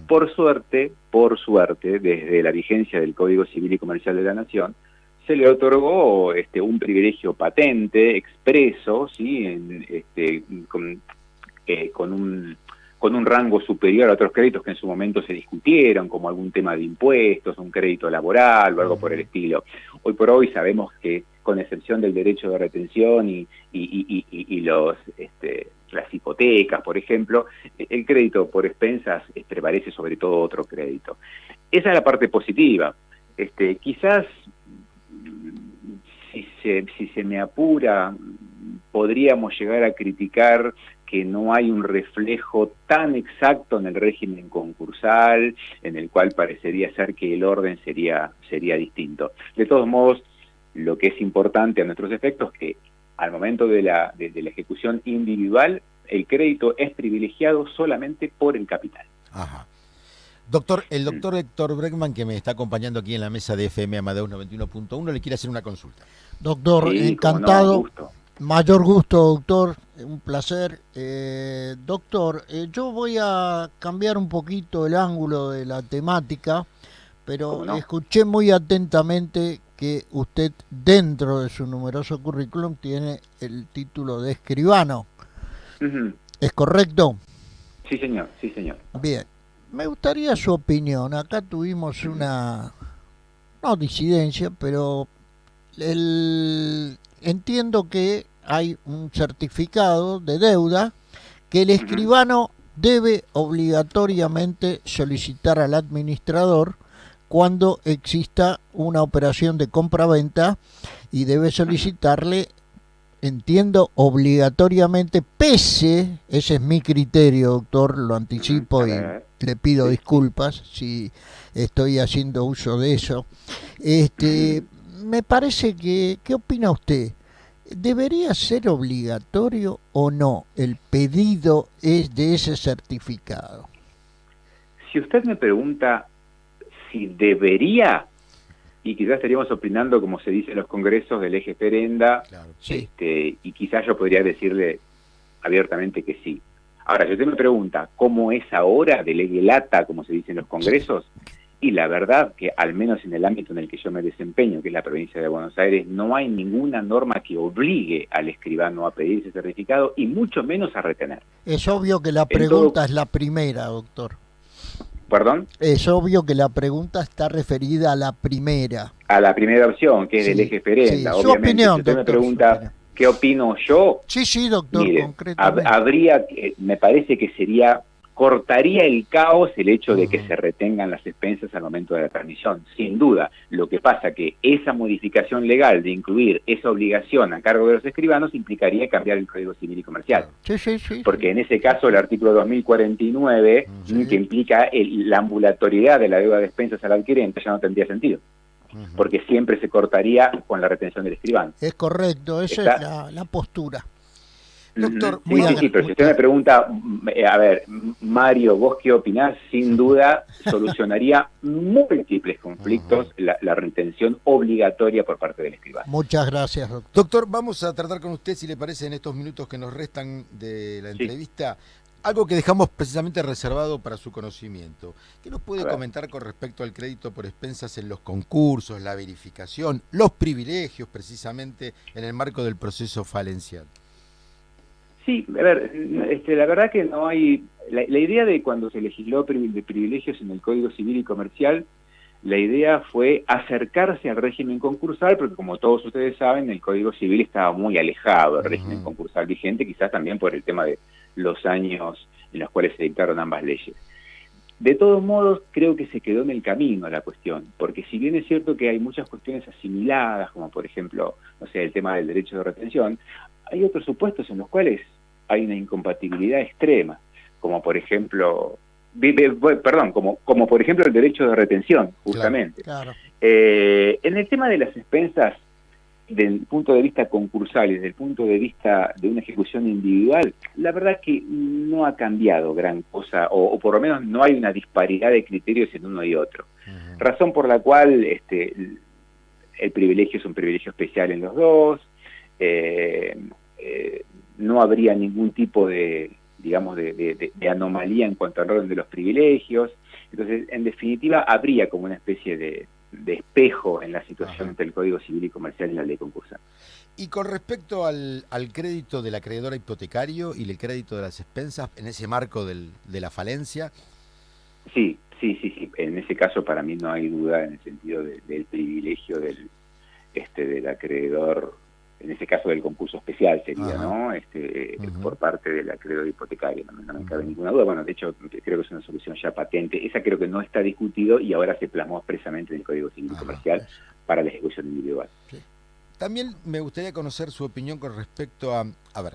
Por suerte, desde la vigencia del Código Civil y Comercial de la Nación, se le otorgó un privilegio patente, expreso, ¿sí? Con un rango superior a otros créditos que en su momento se discutieron, como algún tema de impuestos, un crédito laboral o algo por el estilo. Hoy por hoy sabemos que, con excepción del derecho de retención y las hipotecas, por ejemplo, el crédito por expensas prevalece sobre todo otro crédito. Esa es la parte positiva. Quizás si se me apura, podríamos llegar a criticar que no hay un reflejo tan exacto en el régimen concursal, en el cual parecería ser que el orden sería distinto. De todos modos, lo que es importante a nuestros efectos es que al momento de la ejecución individual, el crédito es privilegiado solamente por el capital. Ajá. Doctor, el doctor Héctor Bregman, que me está acompañando aquí en la mesa de FM Amadeus 91.1, le quiere hacer una consulta. Doctor, Sí, encantado. no, gusto. Mayor gusto, doctor. Un placer. Doctor, yo voy a cambiar un poquito el ángulo de la temática, pero No? escuché muy atentamente que usted, dentro de su numeroso currículum, tiene el título de escribano. Uh-huh. ¿Es correcto? Sí, señor, sí, señor. Bien. Me gustaría su opinión. Acá tuvimos una, no disidencia, pero entiendo que hay un certificado de deuda que el escribano debe obligatoriamente solicitar al administrador cuando exista una operación de compra-venta y debe solicitarle, entiendo, obligatoriamente, ese es mi criterio, doctor, lo anticipo y le pido disculpas si estoy haciendo uso de eso. Me parece que, ¿qué opina usted? ¿Debería ser obligatorio o no el pedido de ese certificado? Si usted me pregunta si debería, y quizás estaríamos opinando, como se dice en los congresos, del eje Ferenda, Claro. Sí. y quizás yo podría decirle abiertamente que sí. Ahora, si usted me pregunta cómo es ahora, de lege lata, como se dice en los congresos, y la verdad que al menos en el ámbito en el que yo me desempeño, que es la provincia de Buenos Aires, no hay ninguna norma que obligue al escribano a pedir ese certificado y mucho menos a retener. Es obvio que la pregunta es la primera, doctor. ¿Perdón? Es obvio que la pregunta está referida a la primera. A la primera opción, que es del eje Ferenda, sí. Su obviamente. opinión, Si usted doctor, me pregunta qué opino yo, Sí, doctor, mire, concretamente. habría, me parece que cortaría el caos el hecho de que se retengan las expensas al momento de la transmisión, sin duda. Lo que pasa que esa modificación legal de incluir esa obligación a cargo de los escribanos implicaría cambiar el Código Civil y Comercial. Sí. Porque en ese caso el artículo 2049, que implica la ambulatoriedad de la deuda de expensas al adquirente, ya no tendría sentido. Porque siempre se cortaría con la retención del escribano. Es correcto, esa es la postura. Doctor, sí, pero si usted me pregunta, a ver, Mario, ¿vos qué opinás? Sin duda solucionaría múltiples conflictos la retención obligatoria por parte del escribano. Muchas gracias, doctor. Doctor, vamos a tratar con usted, si le parece, en estos minutos que nos restan de la entrevista, algo que dejamos precisamente reservado para su conocimiento. ¿Qué nos puede comentar con respecto al crédito por expensas en los concursos, la verificación, los privilegios precisamente en el marco del proceso falencial? Sí, a ver, la verdad que no hay... La idea de cuando se legisló de privilegios en el Código Civil y Comercial, la idea fue acercarse al régimen concursal, porque como todos ustedes saben, el Código Civil estaba muy alejado del régimen concursal vigente, quizás también por el tema de los años en los cuales se dictaron ambas leyes. De todos modos, creo que se quedó en el camino la cuestión, porque si bien es cierto que hay muchas cuestiones asimiladas, como por ejemplo, no sé, el tema del derecho de retención, hay otros supuestos en los cuales hay una incompatibilidad extrema, como por ejemplo, como por ejemplo el derecho de retención, justamente. Claro. En el tema de las expensas, desde el punto de vista concursal y desde el punto de vista de una ejecución individual, la verdad que no ha cambiado gran cosa, o por lo menos no hay una disparidad de criterios en uno y otro. Razón por la cual el privilegio es un privilegio especial en los dos, no habría ningún tipo de, digamos, de anomalía en cuanto al orden de los privilegios. Entonces, en definitiva, habría como una especie de espejo en la situación entre el Código Civil y Comercial y la ley concursal. Y con respecto al crédito del acreedor hipotecario y el crédito de las expensas, en ese marco de la falencia. Sí. En ese caso, para mí no hay duda en el sentido del privilegio del acreedor, en ese caso del concurso especial sería, ¿no? Por parte del acreedor hipotecario, no me cabe ninguna duda. Bueno, de hecho, creo que es una solución ya patente. Esa creo que no está discutido y ahora se plasmó expresamente en el Código Civil y Comercial para la ejecución individual. Sí. También me gustaría conocer su opinión con respecto a ver,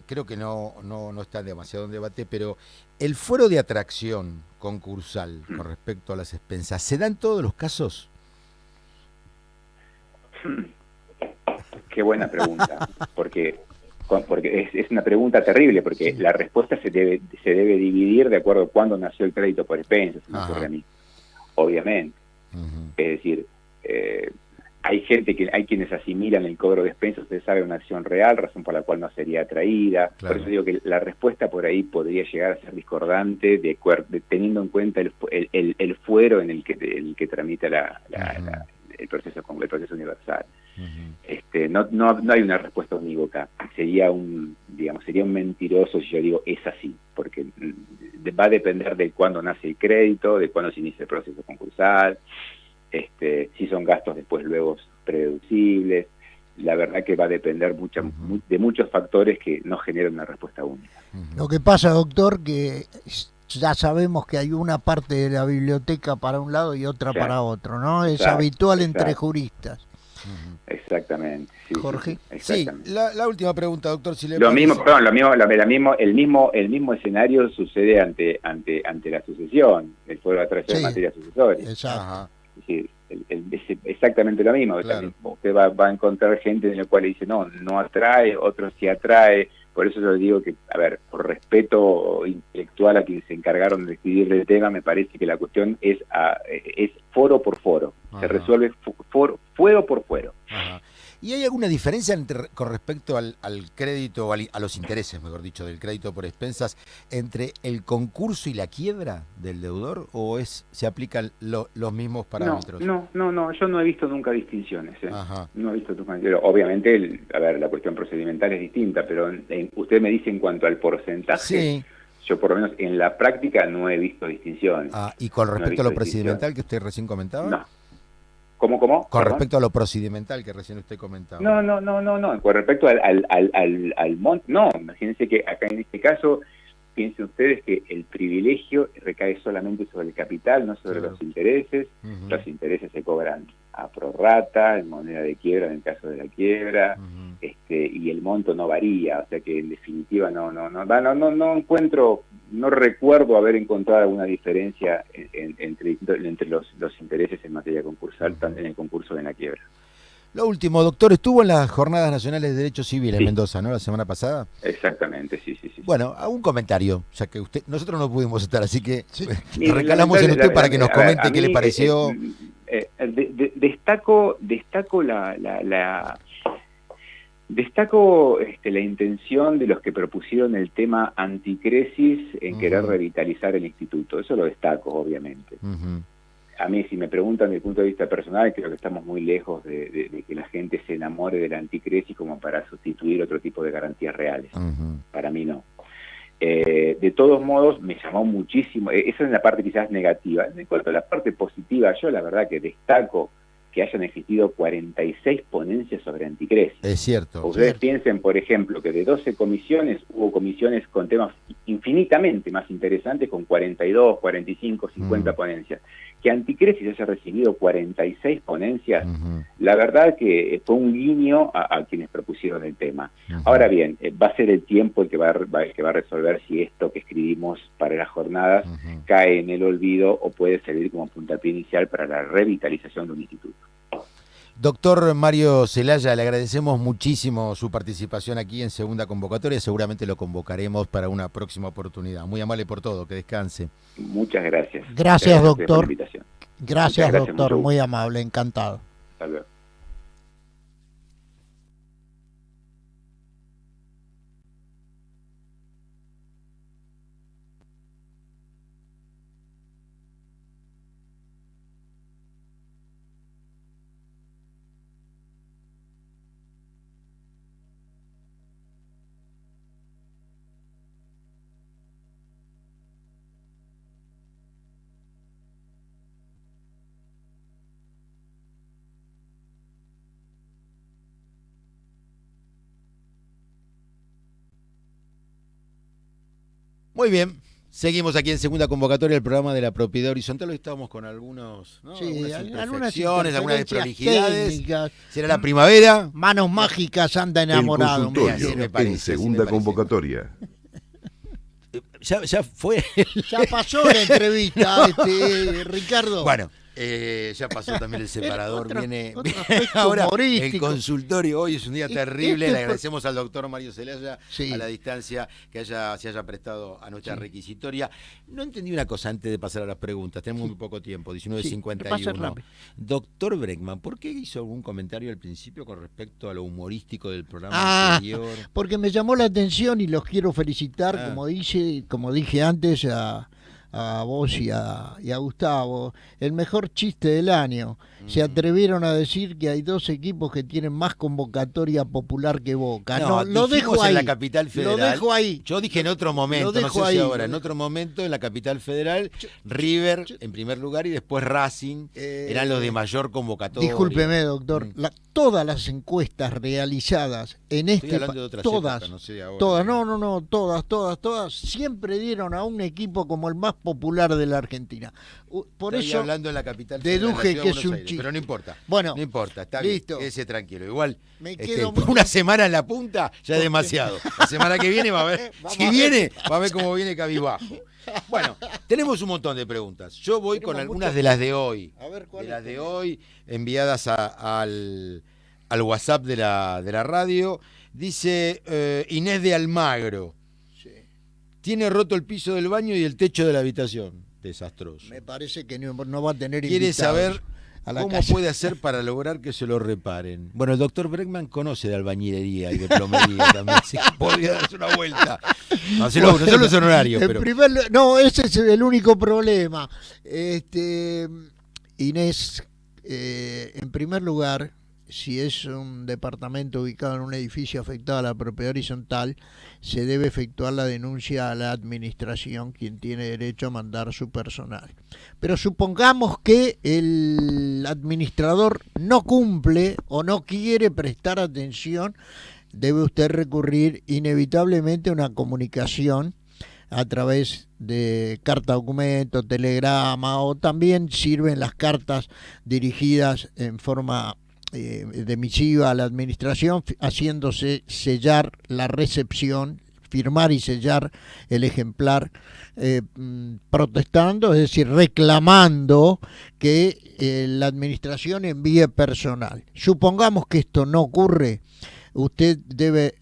creo que no está demasiado en debate, pero el fuero de atracción concursal con respecto a las expensas, ¿se da en todos los casos? Qué buena pregunta, porque es una pregunta terrible, porque la respuesta se debe dividir de acuerdo a cuándo nació el crédito por expensas, se me ocurre a mí, obviamente. Es decir, hay quienes asimilan el cobro de expensas, usted sabe, una acción real, razón por la cual no sería atraída. Claro. Por eso digo que la respuesta por ahí podría llegar a ser discordante, teniendo en cuenta el fuero en el que tramita el proceso universal. No hay una respuesta unívoca. Sería un mentiroso si yo digo es así, porque va a depender de cuándo nace el crédito, de cuándo se inicia el proceso concursal, si son gastos después luego prededucibles. La verdad que va a depender de muchos factores que no generan una respuesta única. Lo que pasa, doctor, que ya sabemos que hay una parte de la biblioteca para un lado y otra para otro, ¿no? Es habitual entre juristas. Exactamente. Sí, Jorge. Exactamente. Sí, la última pregunta, doctor, si le Lo parece. mismo, perdón, el mismo escenario sucede ante la sucesión, el fuero de atracción en materia sucesoria. Exacto. Es decir, es exactamente lo mismo. Claro. Usted va a encontrar gente en la cual le dice no atrae, otros sí atrae. Por eso yo digo que, a ver, por respeto intelectual a quienes se encargaron de escribir el tema, me parece que la cuestión es foro por foro. Ajá. Se resuelve fuero por fuero. Ajá. ¿Y hay alguna diferencia con respecto al crédito, a los intereses, mejor dicho, del crédito por expensas, entre el concurso y la quiebra del deudor? ¿O se aplican los mismos parámetros? No, yo no he visto nunca distinciones. Ajá. No he visto nunca. Obviamente, la cuestión procedimental es distinta, pero usted me dice en cuanto al porcentaje. Sí. Yo por lo menos en la práctica no he visto distinciones. ¿Y con respecto a lo procedimental que usted recién comentaba? No. ¿Cómo? Con respecto a lo procedimental que recién usted comentaba. No. Con respecto al monto, no. Imagínense que acá en este caso, piensen ustedes que el privilegio recae solamente sobre el capital, no sobre los intereses. Uh-huh. Los intereses se cobran a prorrata, en moneda de quiebra en el caso de la quiebra, uh-huh. Y el monto no varía, o sea que en definitiva no recuerdo haber encontrado alguna diferencia entre los intereses en materia concursal, uh-huh. tanto en el concurso como en la quiebra. Lo último, doctor, estuvo en las Jornadas Nacionales de Derecho Civil en Mendoza, ¿no? La semana pasada. Exactamente, sí. Bueno, un comentario, ya que nosotros no pudimos estar, así que recalamos en usted para que nos comente qué le pareció. Destaco la intención de los que propusieron el tema anticresis en uh-huh. querer revitalizar el instituto. Eso lo destaco, obviamente. Uh-huh. A mí, si me preguntan desde el punto de vista personal, creo que estamos muy lejos de que la gente se enamore de la anticresis como para sustituir otro tipo de garantías reales. Uh-huh. Para mí no. De todos modos, me llamó muchísimo, esa es la parte quizás negativa. En cuanto a la parte positiva, yo la verdad que destaco que hayan existido 46 ponencias sobre anticresis. Es cierto. Ustedes piensen, por ejemplo, que de 12 comisiones, hubo comisiones con temas infinitamente más interesantes, con 42, 45, 50 ponencias. Que anticresis haya recibido 46 ponencias, uh-huh. la verdad que fue un guiño a quienes propusieron el tema. Uh-huh. Ahora bien, va a ser el tiempo el que va a resolver si esto que escribimos para las jornadas uh-huh. cae en el olvido o puede servir como puntapié inicial para la revitalización de un instituto. Doctor Mario Zelaya, le agradecemos muchísimo su participación aquí en Segunda Convocatoria. Seguramente lo convocaremos para una próxima oportunidad. Muy amable por todo, que descanse. Muchas gracias. Gracias, doctor. Por la invitación. Gracias, doctor. Mucho. Muy amable, encantado. Hasta luego. Muy bien, Seguimos aquí en segunda convocatoria el programa de la propiedad horizontal. Hoy estábamos con algunos, ¿no? Sí, algunas desprolijidades. técnicas. ¿Será la primavera? Manos mágicas, anda enamorado. El consultorio me parece, en segunda me parece. convocatoria. Ya fue. Ya pasó la entrevista, Ricardo. Bueno, ya pasó también el separador. Otro viene aspecto ahora el humorístico. consultorio. Hoy es un día terrible. Este Le agradecemos al doctor Mario Celaya Sí. a la distancia que se haya prestado a nuestra requisitoria. No entendí una cosa antes de pasar a las preguntas. Tenemos muy poco tiempo, pasa 19:51. rápido. Doctor Bregman, ¿por qué hizo algún comentario al principio con respecto a lo humorístico del programa anterior? Porque me llamó la atención y los quiero felicitar, Ah. como dije antes, a vos y a Gustavo. El mejor chiste del año. Se atrevieron a decir que hay 2 equipos que tienen más convocatoria popular que Boca. No, lo dijimos dejo ahí. en la capital federal. Lo dejo ahí. Yo dije en otro momento, no dejo sé si ahí, ahora, lo en otro momento en la capital federal, River en primer lugar y después Racing eran los de mayor convocatoria. Discúlpeme, doctor. Todas las encuestas realizadas en Estoy hablando de otras todas, épocas, no sé ahora. todas, siempre dieron a un equipo como el más popular de la Argentina. Por Estoy eso hablando en la capital deduje federal, la ciudad que de es Buenos un Aires, chiste. pero no importa. Bueno, no importa, está listo. bien, quédese tranquilo. Igual, Me quedo por muy- una semana en la punta ya es demasiado. La semana que viene va a ver, Vamos si a ver. viene, va a ver cómo viene cabizbajo. Bueno, tenemos un montón de preguntas. Yo voy con Tenemos algunas muchas. de las de hoy. A ver, ¿cuál De es? las de hoy, enviadas al WhatsApp de la radio. Dice Inés de Almagro. Sí. Tiene roto el piso del baño y el techo de la habitación. Desastroso. Me parece que no va a tener Quiere invitados saber a la cómo casa. puede hacer para lograr que se lo reparen. Bueno, el doctor Bregman conoce de albañilería y de plomería también, así que podría darse una vuelta. No solo los honorarios, En pero... no, ese es el único problema. Inés, en primer lugar, si es un departamento ubicado en un edificio afectado a la propiedad horizontal, se debe efectuar la denuncia a la administración, quien tiene derecho a mandar su personal. Pero supongamos que el administrador no cumple o no quiere prestar atención, debe usted recurrir inevitablemente a una comunicación a través de carta documento, telegrama, o también sirven las cartas dirigidas en forma de misiva a la administración, haciéndose sellar la recepción, firmar y sellar el ejemplar, protestando, es decir, reclamando que la administración envíe personal. Supongamos que esto no ocurre, usted debe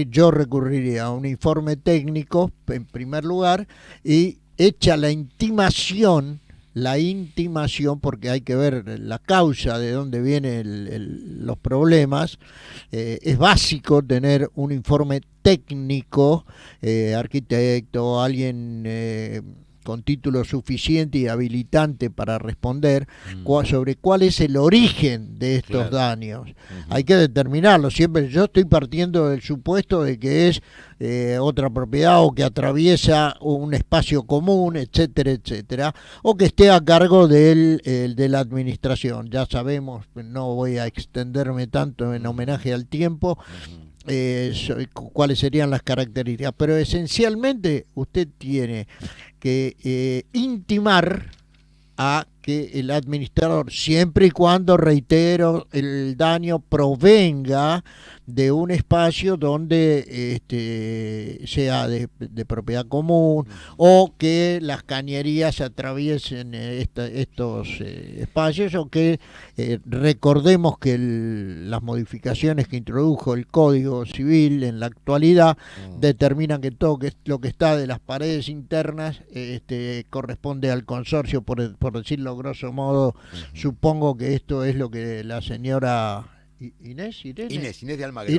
yo recurriría a un informe técnico en primer lugar y hecha la intimación, porque hay que ver la causa de dónde vienen los problemas. Es básico tener un informe técnico, arquitecto, alguien con título suficiente y habilitante para responder sobre cuál es el origen de estos daños. Hay que determinarlo. Siempre yo estoy partiendo del supuesto de que es otra propiedad o que atraviesa un espacio común, etcétera, etcétera, o que esté a cargo de la administración. Ya sabemos, no voy a extenderme tanto en homenaje al tiempo, cuáles serían las características, pero esencialmente usted tiene que intimar a que el administrador, siempre y cuando, reitero, el daño provenga de un espacio donde sea de propiedad común, o que las cañerías atraviesen estos espacios, o que recordemos que las modificaciones que introdujo el Código Civil en la actualidad determinan que todo lo que está de las paredes internas corresponde al consorcio, por decirlo grosso modo. Supongo que esto es lo que la señora Inés de Almagro.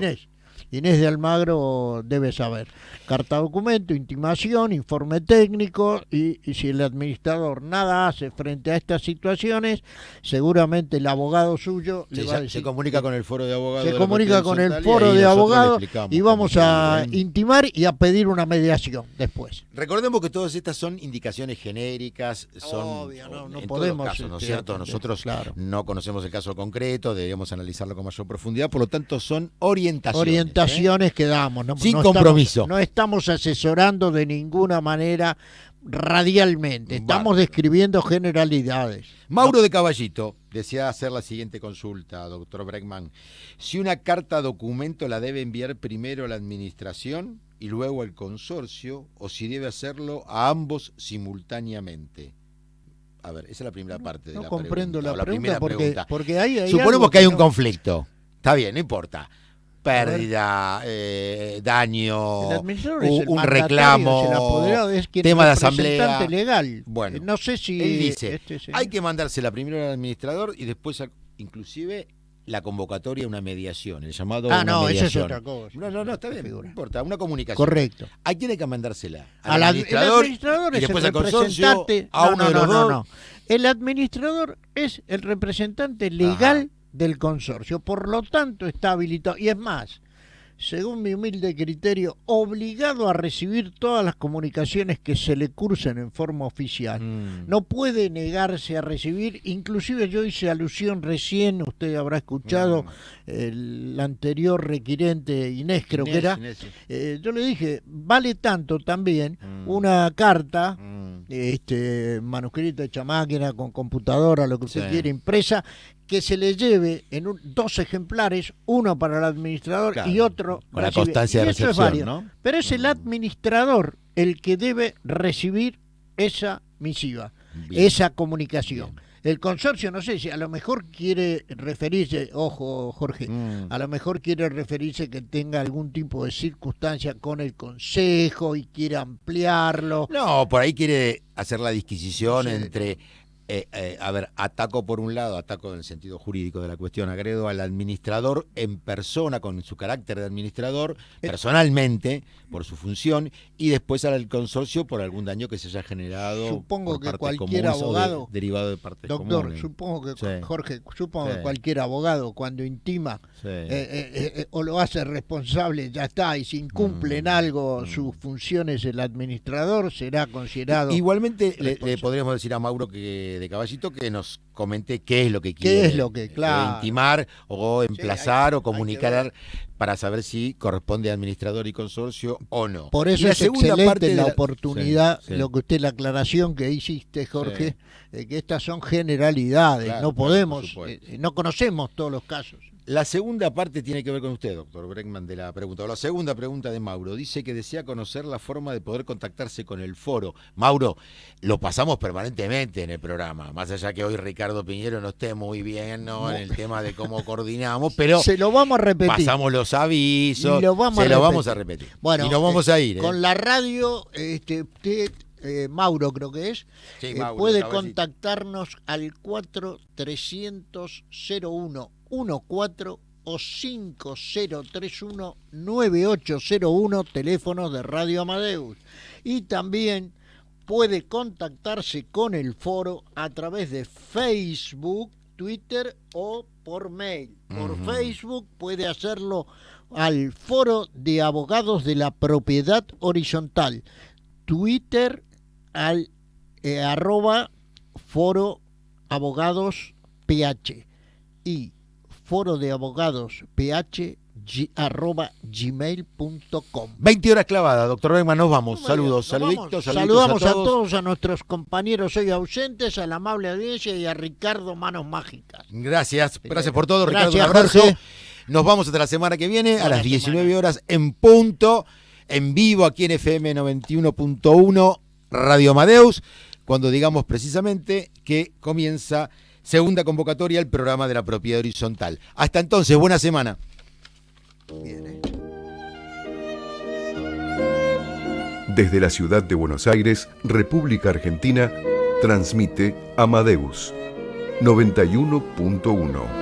Inés de Almagro debe saber. Carta documento, intimación, informe técnico, y si el administrador nada hace frente a estas situaciones, seguramente el abogado suyo le va a decir, se comunica con el foro de abogados. se comunica con el foro de abogados y vamos a intimar y a pedir una mediación después. Recordemos que todas estas son indicaciones genéricas, son obvio, no en podemos, todo caso, ¿no es cierto? Nosotros claro, no conocemos el caso concreto, deberíamos analizarlo con mayor profundidad, por lo tanto son orientaciones. orientaciones que damos. Sin compromiso. No estamos asesorando de ninguna manera radialmente. Estamos describiendo generalidades. Mauro de Caballito desea hacer la siguiente consulta, doctor Bregman. Si una carta documento la debe enviar primero a la administración y luego al consorcio, o si debe hacerlo a ambos simultáneamente. A ver, esa es la primera parte de la pregunta. No comprendo la primera pregunta porque hay suponemos que hay un conflicto. Está bien, no importa. Pérdida, daño, un reclamo, tema de asamblea. Legal. Bueno, no sé si él dice, hay que mandársela primero al administrador y después inclusive la convocatoria a una mediación, el llamado no, mediación. eso es otra cosa. No, está bien, no importa, una comunicación. Correcto. ¿A quién hay que mandársela? Al administrador y después al consorcio, a uno de los dos. No. El administrador es el representante legal del consorcio, por lo tanto está habilitado, y es más, según mi humilde criterio, obligado a recibir todas las comunicaciones que se le cursen en forma oficial. No puede negarse a recibir, inclusive yo hice alusión recién, usted habrá escuchado el anterior requirente Inés, creo que era, yo le dije, vale tanto también una carta, manuscrita hecha máquina, con computadora, lo que usted quiere, impresa, que se le lleve en dos ejemplares, uno para el administrador y otro con la constancia de recepción, ¿no? Pero es el administrador el que debe recibir esa misiva, esa comunicación. Bien. El consorcio, no sé si a lo mejor quiere referirse, ojo Jorge, a lo mejor quiere referirse que tenga algún tipo de circunstancia con el consejo y quiere ampliarlo. No, por ahí quiere hacer la disquisición entre... ataco por un lado, ataco en el sentido jurídico de la cuestión, agredo al administrador en persona, con su carácter de administrador, personalmente, por su función, y después al consorcio por algún daño que se haya generado. Supongo por que cualquier abogado, derivado de partes doctor, comunes. Supongo que, Jorge, que cualquier abogado cuando intima o lo hace responsable, ya está, y si incumple en algo sus funciones el administrador, será considerado. Igualmente le podríamos decir a Mauro de Caballito que nos comente qué es lo que quiere intimar o emplazar o comunicar para saber si corresponde a administrador y consorcio o no. Por eso es excelente la oportunidad, lo que usted, la aclaración que hiciste, Jorge, que estas son generalidades, claro, no podemos, no conocemos todos los casos. La segunda parte tiene que ver con usted, doctor Bregman, de la pregunta. O la segunda pregunta de Mauro. Dice que desea conocer la forma de poder contactarse con el foro. Mauro, lo pasamos permanentemente en el programa, más allá que hoy Ricardo Piñero no esté muy bien, ¿no? En el tema de cómo coordinamos, pero se lo vamos a repetir. Pasamos los avisos, lo vamos a repetir. Bueno, y nos vamos a ir. Con la radio, Mauro creo que es, Mauro, puede contactarnos al 4300-0114 o 5031-9801, teléfonos de Radio Amadeus. Y también puede contactarse con el foro a través de Facebook, Twitter o por mail. Por Facebook puede hacerlo al Foro de Abogados de la Propiedad Horizontal. Twitter al @Foro Abogados PH y Foro de Abogados PH @gmail.com. 20 horas clavadas, doctor Bregman, nos vamos. Saludamos a todos, a nuestros compañeros hoy ausentes, a la amable audiencia y a Ricardo Manos Mágicas. Gracias por todo, Ricardo. Un abrazo. Jorge. Nos vamos hasta la semana que viene, a las 19 horas en punto, en vivo aquí en FM 91.1 Radio Amadeus, cuando digamos precisamente que comienza segunda convocatoria al programa de la propiedad horizontal. Hasta entonces, buena semana. Bien hecho. Desde la ciudad de Buenos Aires, República Argentina, transmite Amadeus 91.1.